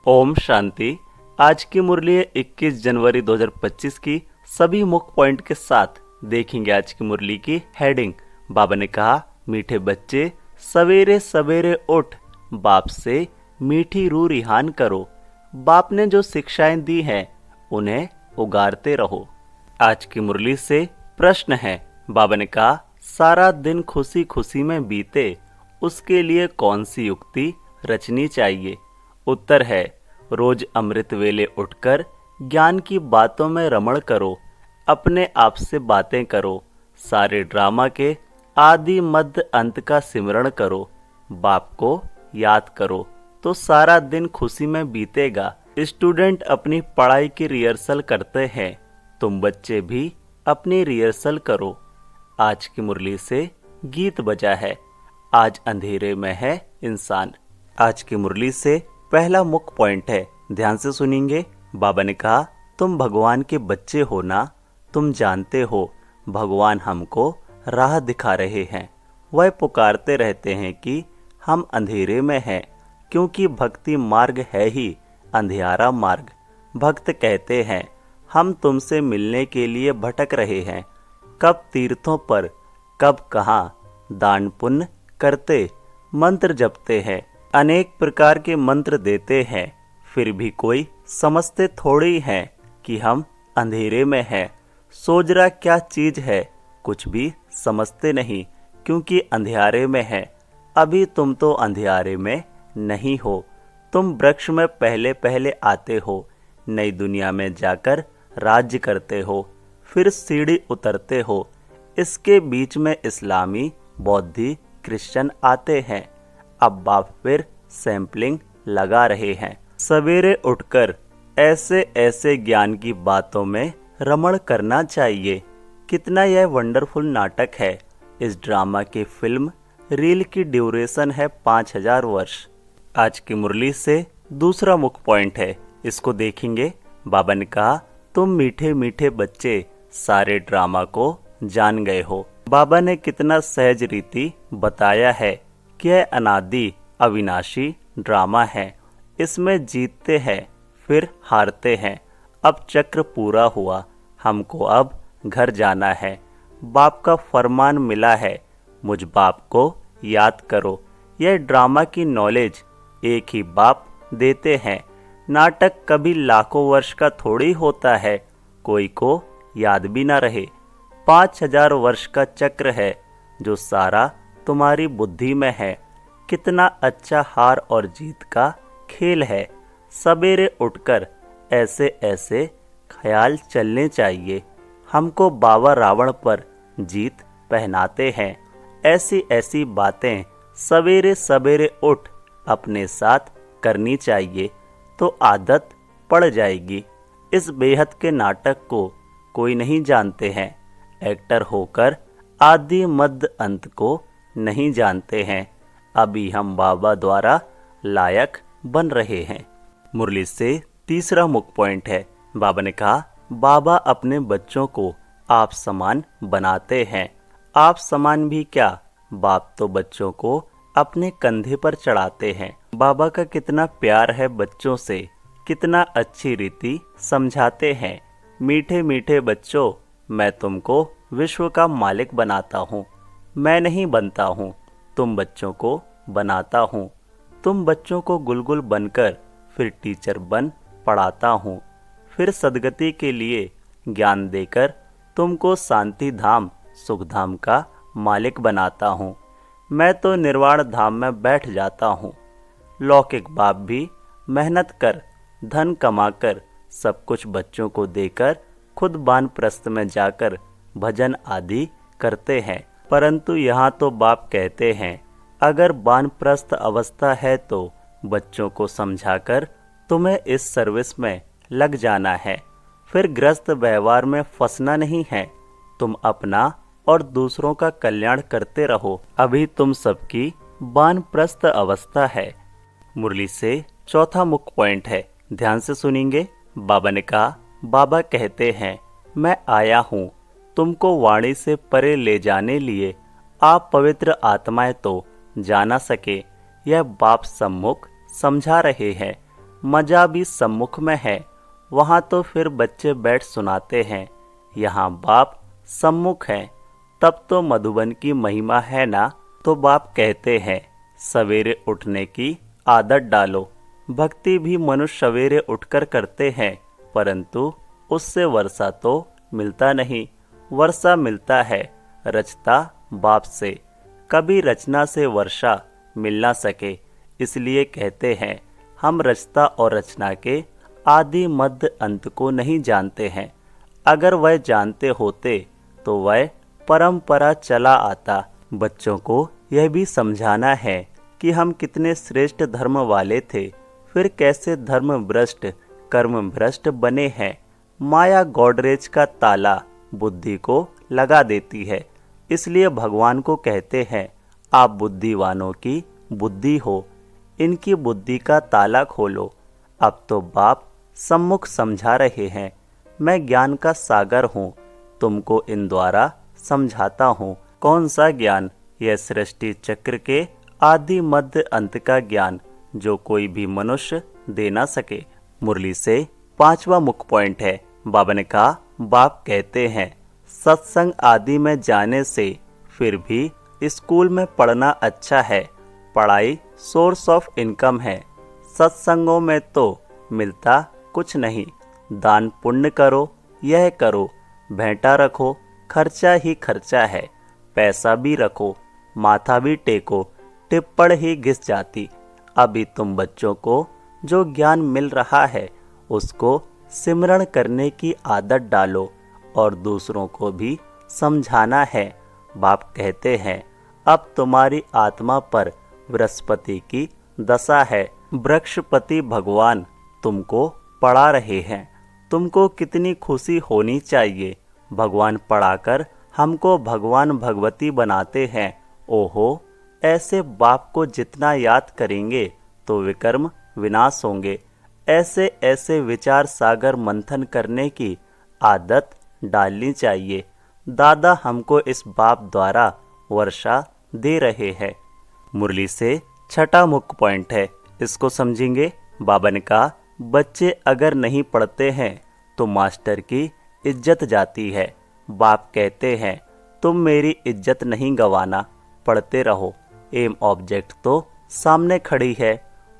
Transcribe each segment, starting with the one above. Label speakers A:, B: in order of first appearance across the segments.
A: ओम शांति। आज की मुरली है 21 जनवरी 2025 की। सभी मुख्य पॉइंट के साथ देखेंगे आज की मुरली की हेडिंग। बाबा ने कहा, मीठे बच्चे सवेरे सवेरे उठ बाप से मीठी रूह रिहान करो। बाप ने जो शिक्षाएं दी हैं उन्हें उगारते रहो। आज की मुरली से प्रश्न है। बाबा ने कहा, सारा दिन खुशी खुशी में बीते उसके लिए कौन सी युक्ति रचनी चाहिए। उत्तर है, रोज अमृत वेले उठकर ज्ञान की बातों में रमण करो, अपने आप से बातें करो, सारे ड्रामा के आदि मध्य अंत का सिमरण करो, बाप को याद करो तो सारा दिन खुशी में बीतेगा। स्टूडेंट अपनी पढ़ाई की रिहर्सल करते हैं, तुम बच्चे भी अपनी रिहर्सल करो। आज की मुरली से गीत बजा है, आज अंधेरे में है इंसान। आज की मुरली से पहला मुख्य पॉइंट है, ध्यान से सुनेंगे। बाबा ने कहा, तुम भगवान के बच्चे हो ना, तुम जानते हो भगवान हमको राह दिखा रहे हैं। वह पुकारते रहते हैं कि हम अंधेरे में हैं, क्योंकि भक्ति मार्ग है ही अंधियारा मार्ग। भक्त कहते हैं, हम तुमसे मिलने के लिए भटक रहे हैं, कब तीर्थों पर कब कहाँ दान पुण्य करते, मंत्र जपते हैं, अनेक प्रकार के मंत्र देते हैं, फिर भी कोई समझते थोड़ी हैं कि हम अंधेरे में हैं। सोजरा क्या चीज है कुछ भी समझते नहीं, क्योंकि अंधियारे में है। अभी तुम तो अंधियारे में नहीं हो, तुम वृक्ष में पहले पहले आते हो, नई दुनिया में जाकर राज्य करते हो, फिर सीढ़ी उतरते हो। इसके बीच में इस्लामी, बौद्धि, क्रिश्चियन आते हैं। अब बाप फिर सैंपलिंग लगा रहे हैं। सवेरे उठकर ऐसे ऐसे ज्ञान की बातों में रमण करना चाहिए। कितना यह वंडरफुल नाटक है। इस ड्रामा की फिल्म रील की ड्यूरेशन है 5000 वर्ष। आज की मुरली से दूसरा मुख्य पॉइंट है, इसको देखेंगे। बाबा ने कहा, तुम मीठे मीठे बच्चे सारे ड्रामा को जान गए हो। बाबा ने कितना सहज रीति बताया है कि यह अनादि अविनाशी ड्रामा है। इसमें जीतते हैं फिर हारते हैं। अब चक्र पूरा हुआ, हमको अब घर जाना है। बाप का फरमान मिला है, मुझ बाप को याद करो। यह ड्रामा की नॉलेज एक ही बाप देते हैं। नाटक कभी लाखों वर्ष का थोड़ी होता है, कोई को याद भी ना रहे। 5000 वर्ष का चक्र है जो सारा तुम्हारी बुद्धि में है। कितना अच्छा हार और जीत का खेल है। सवेरे उठकर ऐसे ऐसे ख्याल चलने चाहिए। हमको बाबा रावण पर जीत पहनाते हैं। ऐसी ऐसी बातें सवेरे सवेरे उठ अपने साथ करनी चाहिए, तो आदत पड़ जाएगी। इस बेहद के नाटक को कोई नहीं जानते हैं। एक्टर होकर आदि मध्य अंत को नहीं जानते हैं। अभी हम बाबा द्वारा लायक बन रहे हैं। मुरली से तीसरा मुख्य पॉइंट है। बाबा ने कहा, बाबा अपने बच्चों को आप समान बनाते हैं। आप समान भी क्या, बाप तो बच्चों को अपने कंधे पर चढ़ाते हैं। बाबा का कितना प्यार है बच्चों से, कितना अच्छी रीति समझाते हैं। मीठे मीठे बच्चों, मैं तुमको विश्व का मालिक बनाता हूँ। मैं नहीं बनता हूँ, तुम बच्चों को बनाता हूँ। तुम बच्चों को गुलगुल बनकर फिर टीचर बन पढ़ाता हूँ। फिर सदगति के लिए ज्ञान देकर तुमको शांति धाम सुख धाम का मालिक बनाता हूँ। मैं तो निर्वाण धाम में बैठ जाता हूँ। लौकिक बाप भी मेहनत कर धन कमाकर सब कुछ बच्चों को देकर खुद वानप्रस्थ में जाकर भजन आदि करते हैं। परंतु यहाँ तो बाप कहते हैं, अगर वानप्रस्थ अवस्था है तो बच्चों को समझाकर तुम्हें इस सर्विस में लग जाना है। फिर ग्रस्त व्यवहार में फंसना नहीं है। तुम अपना और दूसरों का कल्याण करते रहो। अभी तुम सबकी वानप्रस्थ अवस्था है। मुरली से चौथा मुख्य पॉइंट है, ध्यान से सुनेंगे। बाबा ने कहा, बाबा कहते हैं, मैं आया हूँ तुमको वाणी से परे ले जाने लिए। आप पवित्र आत्माएं तो जा ना सके, यह बाप सम्मुख समझा रहे हैं। मजा भी सम्मुख में है। वहाँ तो फिर बच्चे बैठ सुनाते हैं, यहाँ बाप सम्मुख है। तब तो मधुबन की महिमा है ना। तो बाप कहते हैं सवेरे उठने की आदत डालो। भक्ति भी मनुष्य सवेरे उठकर करते हैं, परंतु उससे वर्षा तो मिलता नहीं। वर्षा मिलता है रचता बाप से, कभी रचना से वर्षा मिल ना सके। इसलिए कहते हैं हम रचता और रचना के आदि मध्य अंत को नहीं जानते हैं। अगर वह जानते होते तो वह परंपरा चला आता। बच्चों को यह भी समझाना है कि हम कितने श्रेष्ठ धर्म वाले थे, फिर कैसे धर्म भ्रष्ट कर्म भ्रष्ट बने हैं। माया गॉडरेज का ताला बुद्धि को लगा देती है। इसलिए भगवान को कहते हैं आप बुद्धिवानों की बुद्धि हो, इनकी बुद्धि का ताला खोलो। अब तो बाप सम्मुख समझा रहे हैं, मैं ज्ञान का सागर हूँ, तुमको इन द्वारा समझाता हूँ। कौन सा ज्ञान? यह सृष्टि चक्र के आदि मध्य अंत का ज्ञान, जो कोई भी मनुष्य दे ना सके। मुरली से 5वां मुख्य पॉइंट है। बाबा ने कहा बाप कहते हैं सत्संग आदि में जाने से फिर भी स्कूल में पढ़ना अच्छा है। पढ़ाई सोर्स ऑफ इनकम है, सत्संगों में तो मिलता कुछ नहीं। दान पुण्य करो, यह करो, भेंटा रखो, खर्चा ही खर्चा है। पैसा भी रखो, माथा भी टेको, टिप्पण ही घिस जाती। अभी तुम बच्चों को जो ज्ञान मिल रहा है उसको सिमरण करने की आदत डालो और दूसरों को भी समझाना है। बाप कहते हैं अब तुम्हारी आत्मा पर बृहस्पति की दशा है। वृक्षपति भगवान तुमको पढ़ा रहे हैं। तुमको कितनी खुशी होनी चाहिए। भगवान पढ़ाकर हमको भगवान भगवती बनाते हैं। ओहो, ऐसे बाप को जितना याद करेंगे तो विकर्म विनाश होंगे। ऐसे ऐसे विचार सागर मंथन करने की आदत डालनी चाहिए। दादा हमको इस बाप द्वारा वर्षा दे रहे हैं। मुरली से 6वां मुख्य पॉइंट है, इसको समझेंगे। बाबा ने कहा बच्चे अगर नहीं पढ़ते हैं तो मास्टर की इज्जत जाती है। बाप कहते हैं तुम मेरी इज्जत नहीं गंवाना, पढ़ते रहो। एम ऑब्जेक्ट तो सामने खड़ी है,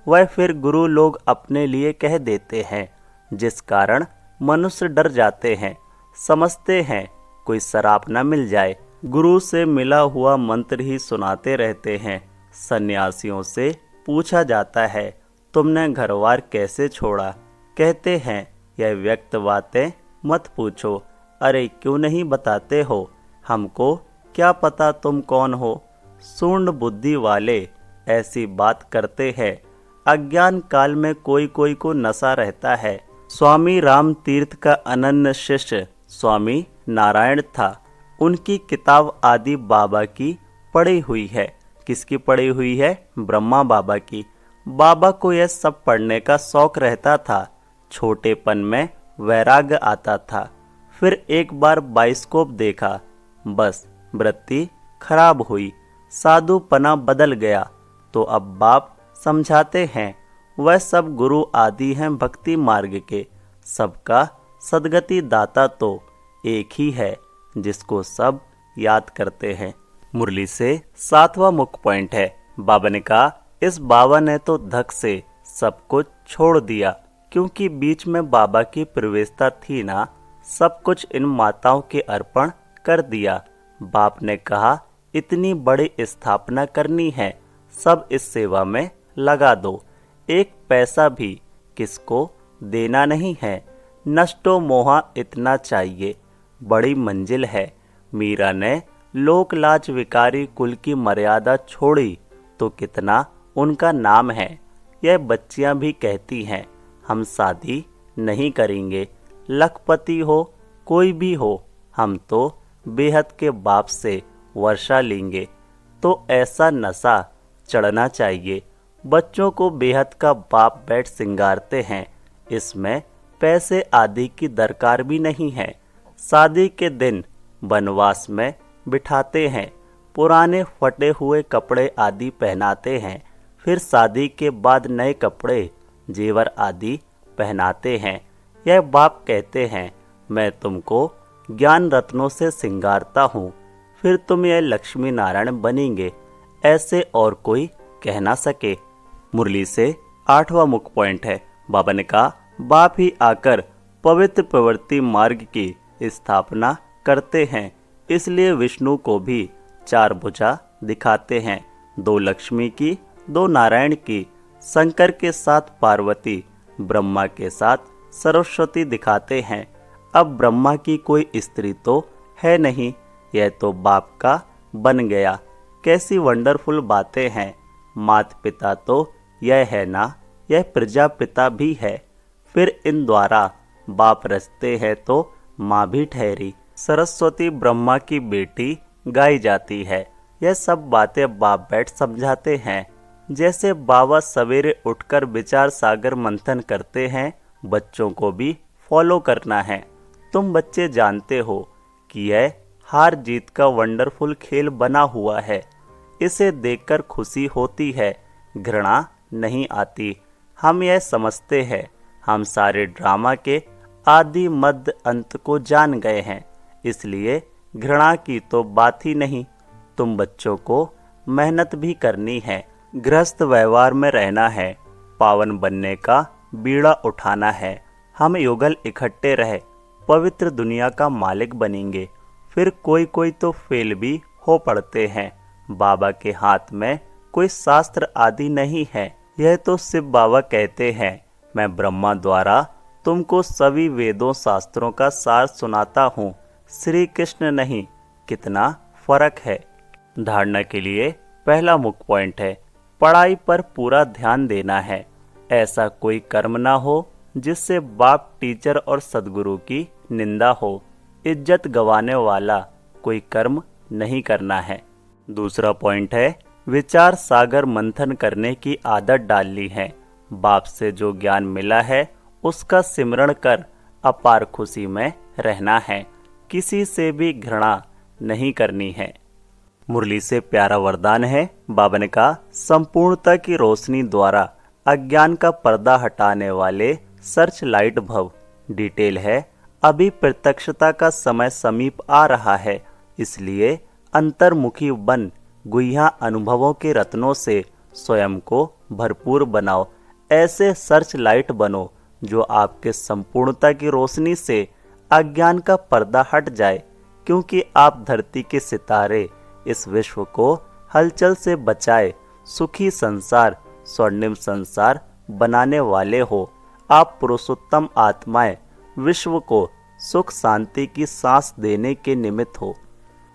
A: वह फिर गुरु लोग अपने लिए कह देते हैं, जिस कारण मनुष्य डर जाते हैं। समझते हैं कोई शराप न मिल जाए। गुरु से मिला हुआ मंत्र ही सुनाते रहते हैं। सन्यासियों से पूछा जाता है तुमने घरवार कैसे छोड़ा? कहते हैं यह व्यक्त बातें मत पूछो। अरे क्यों नहीं बताते हो? हमको क्या पता तुम कौन हो? शून्य बुद्धि वाले ऐसी बात करते हैं। अज्ञान काल में कोई कोई को नशा रहता है। स्वामी राम तीर्थ का अनन्य शिष्य स्वामी नारायण था। उनकी किताब आदि बाबा की पढ़ी हुई है। किसकी पढ़ी हुई है? ब्रह्मा बाबा की। बाबा को यह सब पढ़ने का शौक रहता था। छोटेपन में वैराग्य आता था। फिर एक बार बाइस्कोप देखा, बस वृत्ति खराब हुई, साधुपना बदल गया। तो अब बाप समझाते हैं वह सब गुरु आदि हैं भक्ति मार्ग के। सबका सदगति दाता तो एक ही है जिसको सब याद करते हैं। मुरली से 7वां मुख्य पॉइंट है। बाबा ने कहा इस बाबा ने तो धक से सब कुछ छोड़ दिया, क्योंकि बीच में बाबा की प्रवेशता थी ना। सब कुछ इन माताओं के अर्पण कर दिया। बाप ने कहा इतनी बड़ी स्थापना करनी है, सब इस सेवा में लगा दो। एक पैसा भी किसको देना नहीं है। नष्टो मोहा इतना चाहिए, बड़ी मंजिल है। मीरा ने लोक लाज विकारी कुल की मर्यादा छोड़ी तो कितना उनका नाम है। यह बच्चियां भी कहती हैं हम शादी नहीं करेंगे, लखपति हो कोई भी हो, हम तो बेहद के बाप से वर्षा लेंगे। तो ऐसा नशा चढ़ना चाहिए। बच्चों को बेहद का बाप बैठ सिंगारते हैं। इसमें पैसे आदि की दरकार भी नहीं है। शादी के दिन वनवास में बिठाते हैं, पुराने फटे हुए कपड़े आदि पहनाते हैं। फिर शादी के बाद नए कपड़े जेवर आदि पहनाते हैं। यह बाप कहते हैं, मैं तुमको ज्ञान रत्नों से सिंगारता हूँ, फिर तुम यह लक्ष्मी नारायण बनेंगे, ऐसे और कोई कह ना सके। मुरली से 8वां मुख्य पॉइंट है। बाबा ने कहा, बाप ही आकर पवित्र प्रवृत्ति मार्ग की स्थापना करते हैं, इसलिए विष्णु को भी 4 भुजा दिखाते हैं, 2 लक्ष्मी की, 2 नारायण की, शंकर के साथ पार्वती, ब्रह्मा के साथ सरस्वती दिखाते हैं। अब ब्रह्मा की कोई स्त्री तो है नहीं, यह तो बाप का बन गया। कैसी वंडरफुल बातें हैं। माता पिता तो यह है ना, यह प्रजापिता भी है, फिर इन द्वारा बाप रचते हैं तो माँ भी ठहरी। सरस्वती ब्रह्मा की बेटी गाई जाती है। यह सब बातें बाप बैठ समझाते हैं। जैसे बाबा सवेरे उठकर विचार सागर मंथन करते हैं, बच्चों को भी फॉलो करना है। तुम बच्चे जानते हो कि यह हार जीत का वंडरफुल खेल बना हुआ है। इसे देखकर खुशी होती है, घृणा नहीं आती। हम यह समझते हैं, हम सारे ड्रामा के आदि मध्य अंत को जान गए हैं, इसलिए घृणा की तो बात ही नहीं। तुम बच्चों को मेहनत भी करनी है, गृहस्थ व्यवहार में रहना है, पावन बनने का बीड़ा उठाना है। हम युगल इकट्ठे रहे पवित्र दुनिया का मालिक बनेंगे। फिर कोई कोई तो फेल भी हो पड़ते हैं। बाबा के हाथ में कोई शास्त्र आदि नहीं है। यह तो शिव बाबा कहते हैं, मैं ब्रह्मा द्वारा तुमको सभी वेदों शास्त्रों का सार सुनाता हूँ, श्री कृष्ण नहीं। कितना फर्क है। धारणा के लिए पहला मुख्य पॉइंट है, पढ़ाई पर पूरा ध्यान देना है। ऐसा कोई कर्म ना हो जिससे बाप, टीचर और सदगुरु की निंदा हो। इज्जत गंवाने वाला कोई कर्म नहीं करना है। दूसरा पॉइंट है, विचार सागर मंथन करने की आदत डालनी है। बाप से जो ज्ञान मिला है उसका सिमरण कर अपार खुशी में रहना है। किसी से भी घृणा नहीं करनी है। मुरली से प्यारा वरदान है। बाबा ने कहा, संपूर्णता की रोशनी द्वारा अज्ञान का पर्दा हटाने वाले सर्च लाइट भव। डिटेल है, अभी प्रत्यक्षता का समय समीप आ रहा है, इसलिए अंतर्मुखी बन गुह्या अनुभवों के रत्नों से स्वयं को भरपूर बनाओ। ऐसे सर्च लाइट बनो जो आपके संपूर्णता की रोशनी से अज्ञान का पर्दा हट जाए, क्योंकि आप धरती के सितारे इस विश्व को हलचल से बचाए सुखी संसार, स्वर्णिम संसार बनाने वाले हो। आप पुरुषोत्तम आत्माएं विश्व को सुख शांति की सांस देने के निमित्त हो।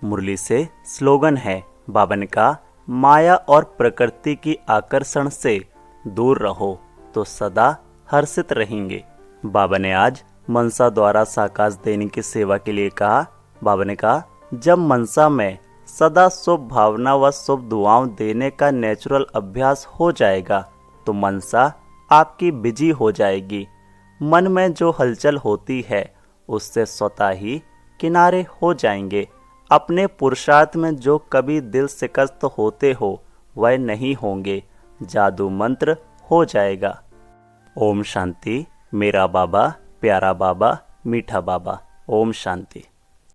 A: मुरली से स्लोगन है। बाबा ने कहा, माया और प्रकृति की आकर्षण से दूर रहो तो सदा हर्षित रहेंगे। बाबा ने आज मनसा द्वारा साकाश देने की सेवा के लिए कहा। बाबा ने कहा, जब मनसा में सदा शुभ भावना व शुभ दुआओं देने का नेचुरल अभ्यास हो जाएगा तो मनसा आपकी बिजी हो जाएगी। मन में जो हलचल होती है उससे स्वतः ही किनारे हो जाएंगे। अपने पुरुषार्थ में जो कभी दिल शिकस्त होते हो वह नहीं होंगे। जादू मंत्र हो जाएगा। ओम शांति। मेरा बाबा, प्यारा बाबा, मीठा बाबा। ओम शांति।